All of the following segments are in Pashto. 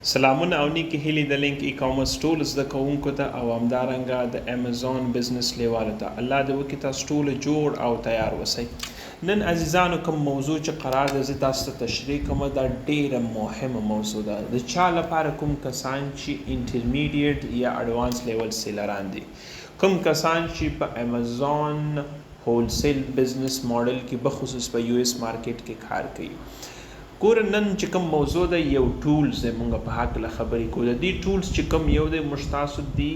سلامونه او نیکی هیلې د لینک ای کامرس ټول زده کوونکو ته او همدارنګه د امازون بزنس لیوالو ته الله دې وکړي تاسو ټول جوړ او تیار اوسئ. نن عزیزانو کوم موضوع چې قرار ده زه تاسو ته تشریح کوم دا ډیره مهمه موضوع ده د چا لپاره کوم کسان چې انټرمیډیټ یا اډوانس لیول سیلران دي، کوم کسان چې په امازون هولسیل بزنس ماډل کې بخصوص په یو اس مارکیټ کې کار کوي. ګور نن چې کوم موضوع ده یو ټولز دی، مونږ په حق له خبرې کوو. د دې ټولز چې کوم یو دی موږ تاسو دی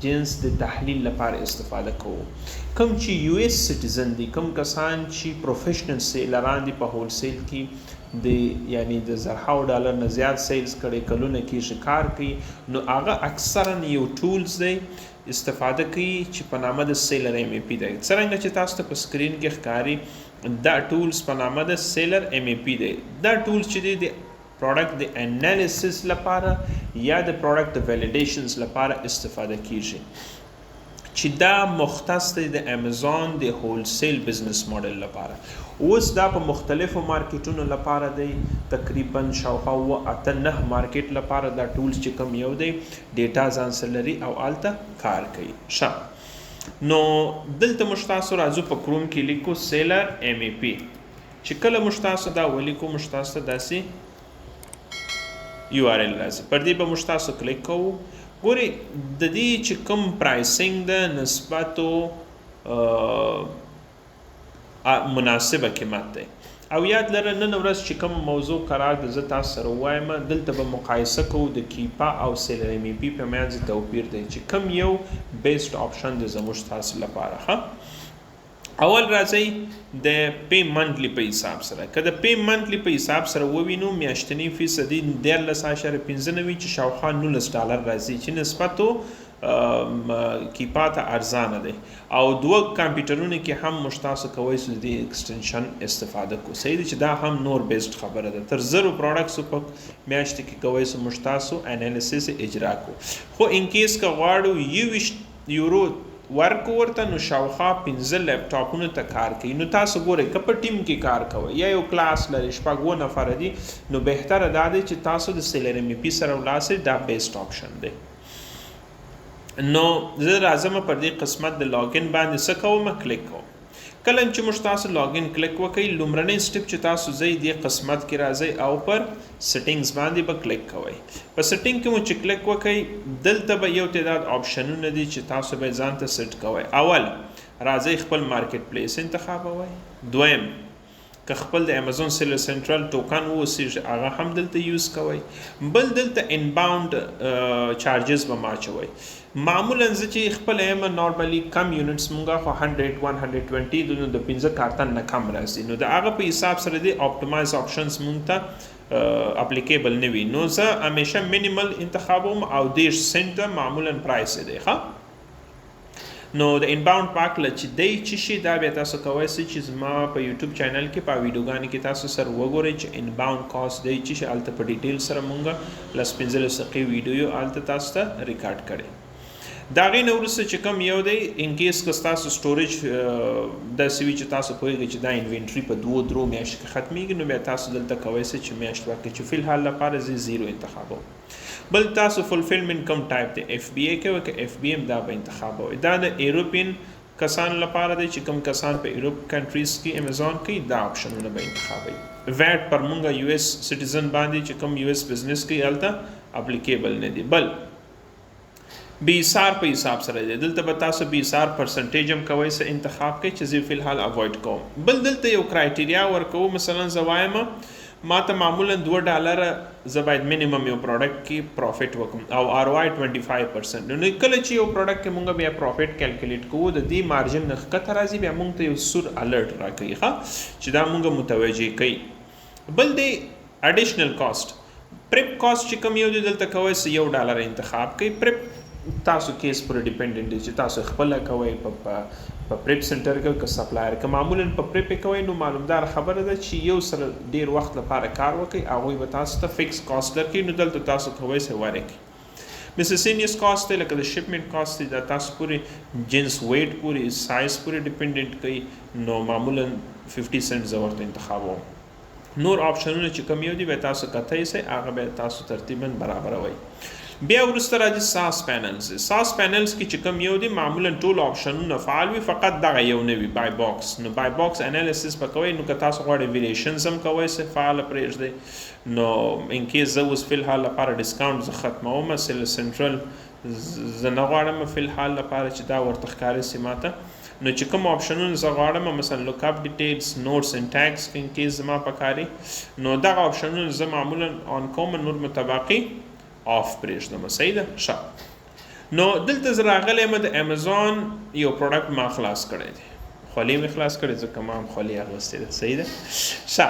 جنس د تحلیل لپاره استفاده کوو. کوم چې یو اس سټیزن دي، کوم کسان چې پروفیشنل سیلران دي په هولسیل کې د یعنی د زرهاو ډالر نه زیات سیلز کړي کلونه کې کار کوي، نو هغه اکثرا یو ټولز دی استفاده کوي چې په نامه د سیلر ایم ای پی دی. څرنګه چې تاسو ته په سکرین کې ښکاري دا ټولز په نامه د سیلر ایم ای پی دی. دا ټولز چې دی د پروډکټ د انالیسس لپاره یا د پروډکټ د ویلیډیشنز لپاره استفاده کیږي، چې دا مختص دی د امازون د هولسیل بزنس ماډل لپاره. اوس دا په مختلفو مارکیټونو لپاره دی، تقریبا شاوخوا 8-9 مارکیټ لپاره دا ټولز چې کوم یو دی ډیټا ځان سره لري او هلته کار کوي. نو دلته موږ تاسو راځو په کروم کې لیکو سیلر ایم ای پی. چې کله موږ تاسو دا ولیکو موږ تاسو ته داسې یو آر ایل راځي، پر دې به موږ تاسو کلیک کوو. ګورئ د دې چې کوم پرایسینګ ده نسبت مناسبه قیمت دی. او یاد لره نن ورځ چې کوم موضوع قرار ده زه تاسو سره وایم، دلته به مقایسه کوو د کیپا او سیلر ایم ای پی په منځ توپیر دی چې کوم یو بیسټ آپشن دی زموږ تاسو لپاره. اول راځئ د پی منتلی په حساب سره. که د پی منتلی په حساب سره ووینو میاشتنی فیصدي 13.95 چې شاوخوا $19 راځي، چې نسبتو کیپا ته ارزانه دی. او دوه کمپیوټرونو کې هم موږ تاسو کوی سو د ایکسټنشن استفاده کو. صحیح دی چې دا هم نور بیسټ خبره ده. تر 0 پروډکټس په میاشت کې کوی سو موږ تاسو انالیسس اجرا کو. خو ان کیس که غواړو €20 ورکو ورته، نو شاوخوا 15 لیپټاپونو ته کار کوي. نو تاسو ګورئ که په ټیم کې کار کوئ یا یو کلاس لري 6 نفر دي، نو بهتره دا دی چې تاسو د سیلر ایم ای پی سره ولاړ دا بیسټ آپشن دی. نو زه راځم پر دې قسمت د لاګین باندې څه کوم، کلیک کوم. کله چې موږ تاسو لاګین کلیک وکړئ، لومړنی سټپ چې تاسو ځئ دې قسمت کې راځئ او پر سیټینګز باندې به کلیک کوئ. په سیټینګ کې مو چې کلیک وکړئ، دلته به یو تعداد آپشنونه دي چې تاسو به ځان ته سیټ کوئ. اول راځئ خپل مارکیټ پلیس انتخابوئ. دویم که خپل د امازون سیلر سنټرل ټوکن اوسیږي هغه هم دلته یوز کوئ. بل دلته انباوند چارجز به ماچوئ. معمولا زه چې خپل یم نارملی کم یونټس مونږه خو 100-120 د 15 کارتن نه کم راځي، نو د هغه په حساب سره د اپټیمایز آپشنز مونږ ته اپلیکیبل نه وي. نو زه همیشه مینیمل انتخابوم او 10 سنت معمولا پرایس دی. نو د انباوند پاکله چې دی چې شي دا بیا تاسو کوی سئ چې زما په یوټیوب چینل کې په ویډیوګانو کې تاسو سره وګورئ چې انباوند کاست دی چې شي هلته په ډیټیل سره مونږه 15 دقیقې ویډیو هلته تاسو ته ریکارډ کړی. دا غي نه وروسته چې کوم یو دی ان کیس که تاسو سټوریج داسې وي چې تاسو پوهیږئ چې دا انوینټري په 2-3 میاشتو کې ختمیږي، نو بیا تاسو دلته کوی سئ چې میاشت واقع چې فی الحال لپاره زه 0 انتخابوم. بل تاسو فولفلمنٹ کم ټایپ دی اف بی ای کوي که اف بی ام دا به انتخابوئ. دا د ایروپین کسان لپاره دی چې کوم کسان په ایروپ کنټریز کې امازون کوي دا آپشنونه به انتخابوئ. ویټ پر مونږه یو اس سټیزن باندې چې کوم یو اس بزنس کوي هلته اپلیکیبل نه دی. بل بیسار په حساب سره دی، دلته به تاسو بیسار پرسنټیج هم کوی سه انتخاب کوي چې زه فی الحال اوایډ کوم. بل دلته یو کرایټیریا ورکوو، مثلا زه وایم ما ته معمولا $2 زه باید مینیمم یو پروډکټ کې پروفیټ وکم او آر او آی 25%. نو کله چې یو پروډکټ کې مونږ بیا پروفیټ کیلکولیټ کوو د دې مارجن نه ښکته راځي، بیا مونږ ته یو سور الرټ راکوي چې دا مونږ متوجه کوي. بل دی اډیشنل کاست، پریپ کاست چې کوم یو دی دلته کوی سه $1 انتخاب کوي. پریپ تاسو کیس پر ډیپندنٹ دی چې تاسو خپل کوی په پریپ سنټر کې که سپلایر که معمولا په پریپ کوی، نو معلومدار خبره ده چې یو سره ډیر وخت لپاره کار وکړي هغوی به تاسو ته فکس کاست درکړي. نو دلته تاسو کوی سه ورکړي. مسسینیس کاست دی لکه د شپمنټ کاست دی، دا تاسو پورې جنس ویټ پورې سایز پورې ډیپندنٹ کوي. نو معمولا 50 سنټ زه ورته انتخابوم. نور آپشنونه چې کوم یو دي به تاسو کتای سئ هغه به تاسو ترتیبا برابروي. بیا وروسته راځي ساس پینلز. ساس پینلز کې چې کوم یو دي معمولا ټول آپشنونه فعال وي، فقط دغه یو نه وي بای باکس. نو بای باکس انالیسس به کوئ، نو که تاسو غواړئ ویریشنز هم کوئ سئ فعال پرېږدئ. نو ان کیس زه اوس فی الحال لپاره ډسکاونټ زه ختموم، سنټرل زه نه غواړم فی الحال لپاره چې دا ورته ښکاري سي ماته. نو چې کوم آپشنونه زه غواړم مثلا لوک اپ ډیټیلز، نوټس اینډ ټیګز کې ان کیس زما پکاري، نو دغه آپشنونه زه معمولا آن کوم، نور متباقي آف پرېږدم. صحیح ده؟ ښه. نو دلته زه راغلی یم د امازون یو پروډکټ ما خلاص کړی دی، خولۍ مې خلاص کړی ځکه ما هم خولۍ اغوستې ده. صحیح ده؟ ښه.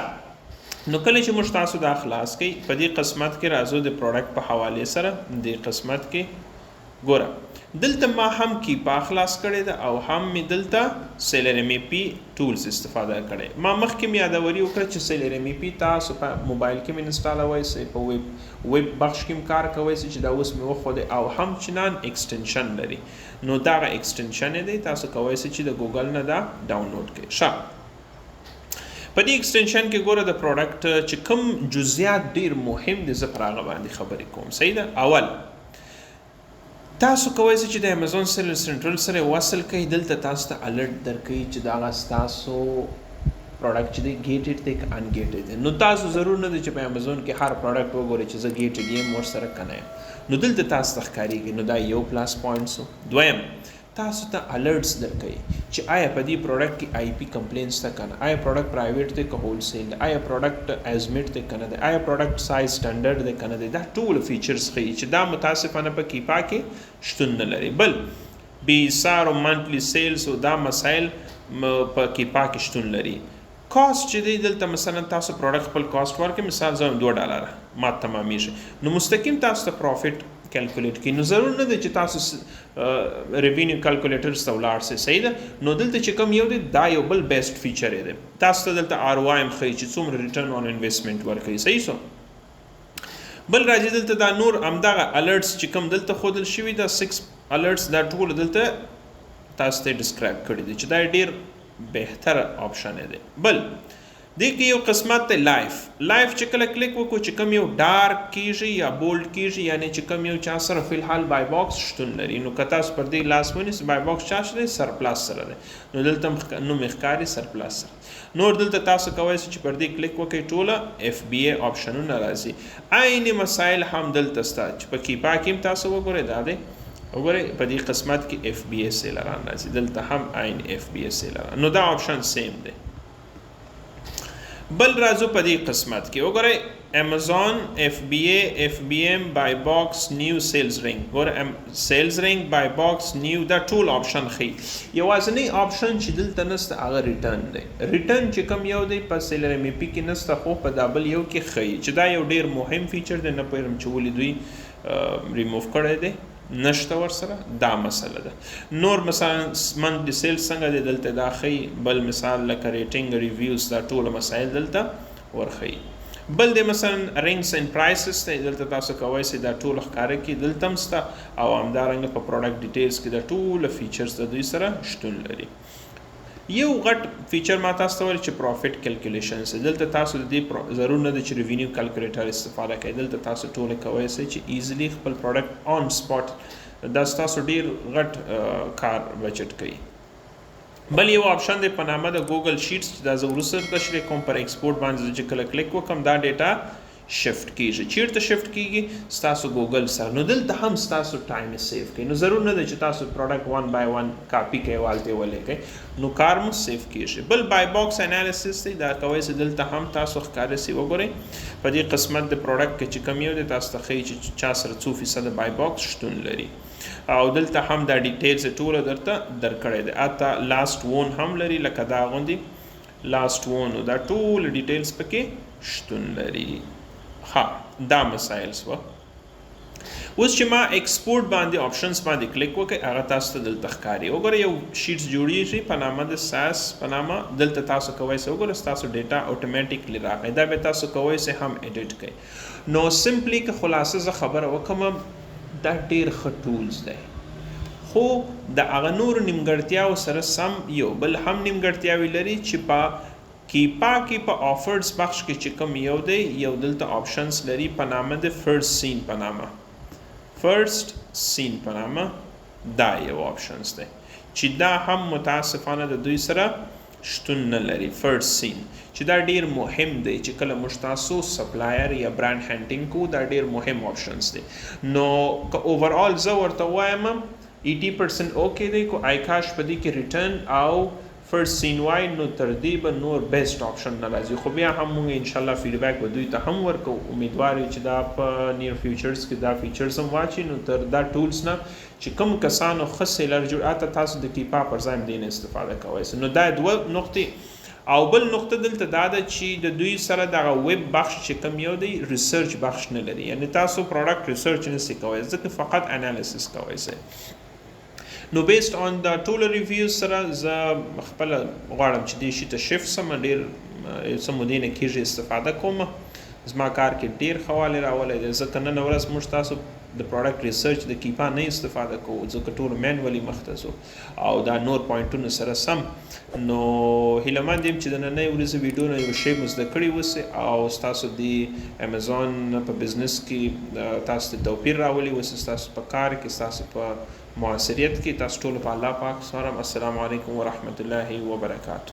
نو کله چې موږ تاسو دا خلاص کوي په دې قسمت کې راځو د پروډکټ په حوالې سره. دې قسمت کې ګوره دلته ما هم کیپا خلاص کړی ده او هم مې دلته SellerAmp ټولز استفاده کړی. ما مخکې مې یادوري وکړه چې SellerAmp تاسو په موبایل کې مې انسټالوئ سئ، په ویب بخش کې هم کار کوئ سئ چې دا اوس مې وښودی، او هم چنان ایکسټنشن لري. نو دغه ایکسټنشن دی تاسو کوئ سئ چې د ګوګل نه دا ډاونلوډ کړئ. ښه. په دې ایکسټنشن کې ګوره د پروډکټ چې کوم جزئیات ډیر مهم دي زه پر هغه باندې خبرې کوم. صحیح ده؟ اول تاسو کوئ چې د امازون سره سنټرل سره وصل کړئ. دلته تاسو ته الرټ درکوي چې دا ستاسو پروډکټ چې دی ګیټډ دی که ان ګیټډ دی. نو تاسو ضرور نه دی چې په امازون کې هر پروډکټ وګورئ چې زه ګیټډ یم ورسره کنه یم. نو دلته تاسو ته ښکارېږي. نو دا یو پلس پوینټ سو. دویم تاسو ته الرټس درکوي چې آیا په دې پروډکټ کې آی پی کمپلینس ته کنه، آیا پروډکټ پرایویټ دی که هولسیل دی، آیا پروډکټ ایزمیټ دی کنه دی، آیا پروډکټ سایز سټنډرډ دی کنه دی. دا ټول فیچرز ښیي چې دا متاسفانه په کیپا کې شتون نه لري. بل بی سار او منتلی سیلز او دا مسایل په کیپا کې شتون لري. کاست چې دی دلته مثلا تاسو پروډکټ خپل کاست ورکړئ، مثال زه $2 ما تمامیږي، نو مستقیم تاسو ته پروفیټ کیلکولیټ کی. نو ضرور نه دی چې تاسو ریوینیو کیلکولیټرز ته ولاړ سئ. صحیح ده؟ نو دلته چې کوم یو دی دا یو بل بیسټ فیچر دی. تاسو ته دلته ROI هم ښیي چې څومره ریټرن آن انویسټمنټ ورکوي. صحیح سو. بل راځي دلته دا نور همدغه الرټس چې کوم دلته ښودل شوي دا 6 الرټس دا ټول دلته تاسو ته ډسکرایب کړي دي چې دا ډیر بهتر آپشن دی. بل دې کې یو قسمت ته لایف چې کله کلیک وکړو چې کوم یو ډارک کیږي یا بولډ کیږي، یعنی چې کوم یو چا سره فی الحال بای باکس شتون لري، نو که تاسو پر دې لاس ونیسئ بای باکس چا شته سرپلس سره دی، نو دلته نوم ښکاري سرپلس سره. نور دلته تاسو کوئ چې پر دې کلیک وکړئ ټوله FBA آپشنونه راځي. عین مسایل هم دلته سته چې په کیپا کې هم تاسو وګورئ. دا دی وګورئ په دې قسمت کې FBA سیلران راځي، دلته هم عین FBA سیلران. نو دا آپشن سیم دی. بل راځو په دې قسمت کې وګورئ امازون FBA FBM بای باکس نیو سیلز رینګ. ګوره سیلز رینګ بای باکس نیو دا ټول آپشن ښیي. یوازینی آپشن چې دلته نسته هغه ریټرن دی. ریټرن چې کوم یو دی په SellerAmp کې نسته، خو په دا بل یو کې ښیي چې دا یو ډیر مهم فیچر دی. نه پوهېږم چې ولې دوی ریموف کړی دی، نشته ورسره، دا مسله ده. نور مثلا منتلی سیلز څنګه دی دلته دا ښیي. بل مثال لکه ریټینګ ریویوز دا ټول مسایل دلته ورښیي. بل دی مثلا رینګس اینډ پرایسز دی، دلته تاسو کوئ چې دا ټول ښکاره کړي، دلته هم شته. او همدارنګه په پروډکټ ډیټیلز کې دا ټول فیچرز د دوی سره شتون لري. یو غټ فیچر ما تاسو ته ویل چې پروفیټ کیلکولیشنز، دلته تاسو د دې ضرور نه ده چې ریوینیو کیلکولیټر استفاده کوئ. دلته تاسو ټول کوئ چې ایزلی خپل پروډکټ آن سپاټ دا تاسو ډیر غټ کار بچت کوي. بل یو آپشن دی په نامه د ګوګل شیټس چې دا زه وروسته تشریح کوم. پر ایکسپورټ باندې چې کله کلیک وکړم دا ډیټا شفت کیږي. چیرته شفت کیږي؟ ستاسو ګوګل سره. نو دلته هم ستاسو ټایم سیف کوي. نو ضرور نه دی چې تاسو پروډکټ 1 by 1 کاپی کوئ والته ولیکئ، نو کار مو سیف کیږي. بل بای باکس انالیسس دی، دا کوئ چې دلته هم تاسو ښکاره سي وګورئ په دې قسمت د پروډکټ کې چې کوم یو دی تاسو ته ښیي چې چا سره څو فیصد بای باکس شتون لري. او دلته هم دا ډیټیلز ټوله درته درکړی دی. اته لاست وون هم لري لکه دا غوندې لاست وون، دا ټول ډیټیلز پکې شتون لري. ها دا مسایل سوه. اوس چې ما ایکسپورټ باندې آپشنز باندې کلیک وکړئ هغه تاسو ته دلته ښکاري. وګورئ یو شیټس جوړیږي په نامه د SAS په نامه. دلته تاسو کوئ چې وګورئ ستاسو ډیټا اتوماتیکلی راغی. دا به تاسو کوئ چې هم ایډیټ کړئ. نو سمپلی که خلاصه زه خبره وکړم دا ډیر ښه ټولز دی، خو د هغه نورو نیمګړتیاو سره سم یو بل هم نیمګړتیاوې لري چې په کیپا کې په آفرز بخش کې چې کوم یو دی یو دلته آپشنز لري په نامه د فرست سین په نامه فرست سین په نامه دا یو آپشنز دی چې دا هم متاسفانه د دوی سره شتون نه لري فرست سین چې دا ډیر مهم دی چې کله موږ تاسو سپلایر یا برانډ هانټینګ کو دا ډیر مهم آپشنز دی نو که اوورال زه ورته وایم 80% اوکې دی کو آیکاش په دې کې ریټرن او فرست سین وای نو تر دې به نور بیسټ آپشن نه راځي خو بیا هم موږ انشاءالله فیډبیک به دوی ته هم ورکو امیدوار یو چې دا په نیر فیوچرز کې دا فیچرز هم واچي نو تر دا ټولز نه چې کوم کسانو ښه سیلر جوړ تاسو د کیپا پر ځای هم دې نه استفاده کوئ نو دا دوه نقطې او بل نقطه دلته دا ده چې د دوی سره دغه ویب بخش چې کوم یو دی ریسرچ بخش نه لري یعنی تاسو پروډکټ ریسرچ نه سئ کوئ ځکه فقط انالیسس کوئ نو بیسড آن د ټولو ریویوز سره زه خپل غواړم چې دې شي ته شفت سم ډېر څه مودې نه کېږي استفاده کوم زما کار کې ډېر ښه والی راولی دی ځکه نن ورځ موږ تاسو د پروډکټ ریسرچ د کیپا نه استفاده کوو ځکه ټول مینولي مخته ځو او دا نور پوینټونه سره سم نو هیلهمند یم چې د نننۍ ورځې ویډیو نه یو شی مو زده کړي اوسئ او ستاسو د امیزون په بزنس کې تاسو ته توپیر راولي اوسئ ستاسو په کار کې ستاسو په معاصریت کې تاسو ټول په الله پاک سپارم السلام علیکم ورحمت الله وبرکاته